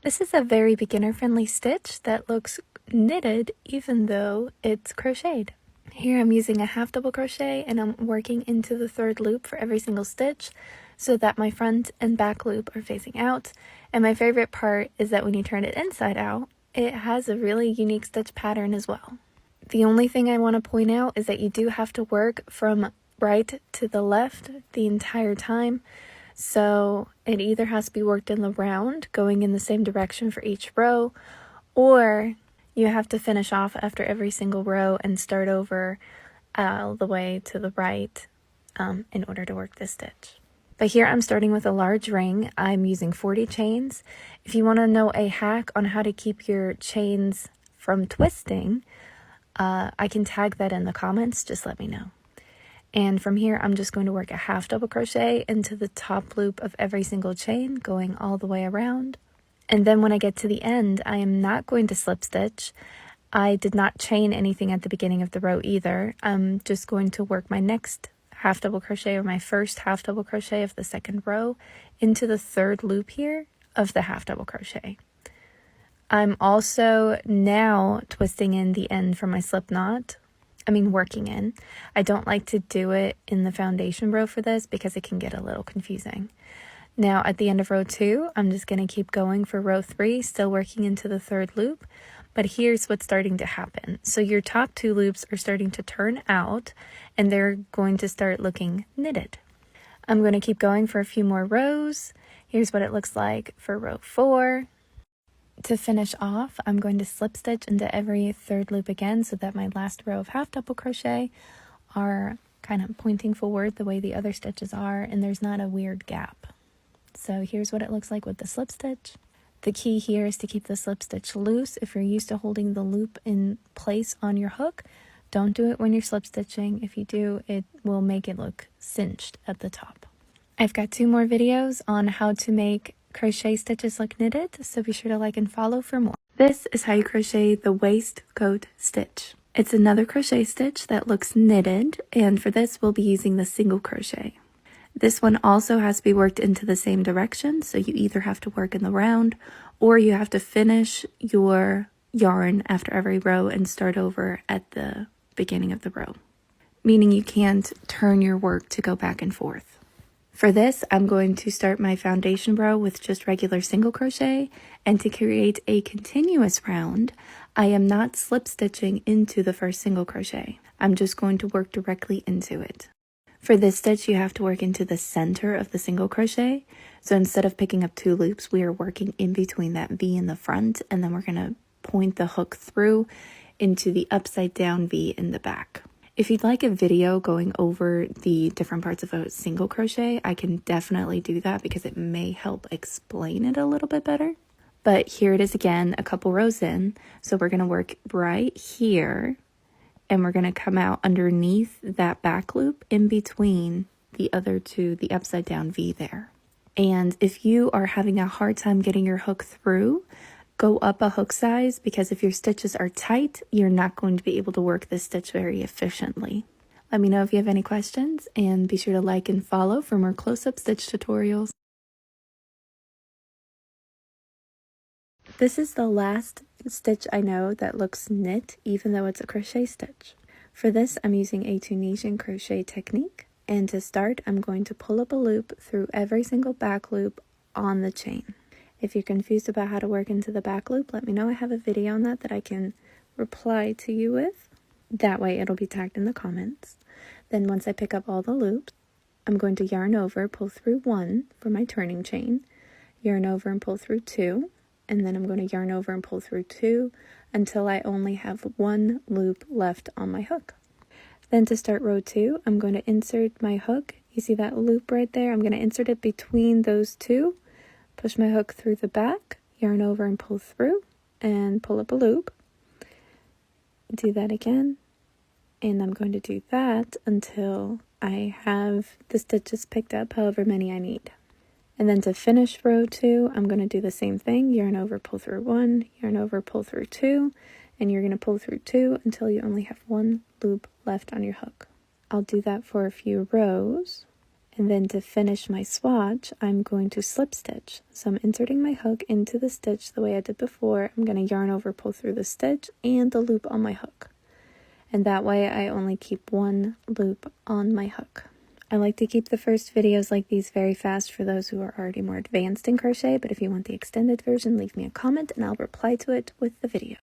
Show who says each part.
Speaker 1: This is a very beginner-friendly stitch that looks knitted even though it's crocheted. Here I'm using a half double crochet and I'm working into the third loop for every single stitch so that my front and back loop are facing out. And my favorite part is that when you turn it inside out, it has a really unique stitch pattern as well. The only thing I want to point out is that you do have to work from right to the left the entire time. So it either has to be worked in the round, going in the same direction for each row, or you have to finish off after every single row and start over all the way to the right in order to work this stitch. But here I'm starting with a large ring. I'm using 40 chains. If you want to know a hack on how to keep your chains from twisting, I can tag that in the comments, just let me know. And from here, I'm just going to work a half double crochet into the top loop of every single chain, going all the way around. And then when I get to the end, I am not going to slip stitch. I did not chain anything at the beginning of the row either. I'm just going to work my next half double crochet or my first half double crochet of the second row into the third loop here of the half double crochet. I'm also now twisting in the end for my slip knot. Working in. I don't like to do it in the foundation row for this because it can get a little confusing. Now at the end of row 2, I'm just going to keep going for row 3, still working into the third loop. But here's what's starting to happen. So your top 2 loops are starting to turn out and they're going to start looking knitted. I'm going to keep going for a few more rows. Here's what it looks like for row 4. To finish off, I'm going to slip stitch into every third loop again so that my last row of half double crochet are kind of pointing forward the way the other stitches are, and there's not a weird gap. So here's what it looks like with the slip stitch. The key here is to keep the slip stitch loose. If you're used to holding the loop in place on your hook, don't do it when you're slip stitching. If you do, it will make it look cinched at the top. I've got 2 more videos on how to make crochet stitches look knitted, so be sure to like and follow for more. This is how you crochet the waistcoat stitch. It's another crochet stitch that looks knitted, and for this we'll be using the single crochet. This one also has to be worked into the same direction, so you either have to work in the round or you have to finish your yarn after every row and start over at the beginning of the row, meaning you can't turn your work to go back and forth. For this, I'm going to start my foundation row with just regular single crochet, and to create a continuous round, I am not slip stitching into the first single crochet. I'm just going to work directly into it. For this stitch, you have to work into the center of the single crochet. So instead of picking up 2 loops, we are working in between that V in the front, and then we're going to point the hook through into the upside down V in the back. If you'd like a video going over the different parts of a single crochet, I can definitely do that because it may help explain it a little bit better. But here it is again, a couple rows in. So we're going to work right here and we're going to come out underneath that back loop in between the other 2, the upside down V there. And if you are having a hard time getting your hook through, go up a hook size, because if your stitches are tight, you're not going to be able to work this stitch very efficiently. Let me know if you have any questions, and be sure to like and follow for more close-up stitch tutorials. This is the last stitch I know that looks knit, even though it's a crochet stitch. For this, I'm using a Tunisian crochet technique, and to start, I'm going to pull up a loop through every single back loop on the chain. If you're confused about how to work into the back loop, let me know. I have a video on that I can reply to you with. That way it'll be tagged in the comments. Then once I pick up all the loops, I'm going to yarn over, pull through 1 for my turning chain, yarn over and pull through 2, and then I'm going to yarn over and pull through 2 until I only have 1 loop left on my hook. Then to start row 2, I'm going to insert my hook. You see that loop right there? I'm going to insert it between those 2. Push my hook through the back, yarn over and pull through, and pull up a loop. Do that again, and I'm going to do that until I have the stitches picked up, however many I need. And then to finish row 2, I'm going to do the same thing, yarn over, pull through 1, yarn over, pull through 2, and you're going to pull through 2 until you only have 1 loop left on your hook. I'll do that for a few rows. And then to finish my swatch, I'm going to slip stitch. So I'm inserting my hook into the stitch the way I did before. I'm going to yarn over, pull through the stitch and the loop on my hook. And that way I only keep one loop on my hook. I like to keep the first videos like these very fast for those who are already more advanced in crochet, but if you want the extended version, leave me a comment and I'll reply to it with the video.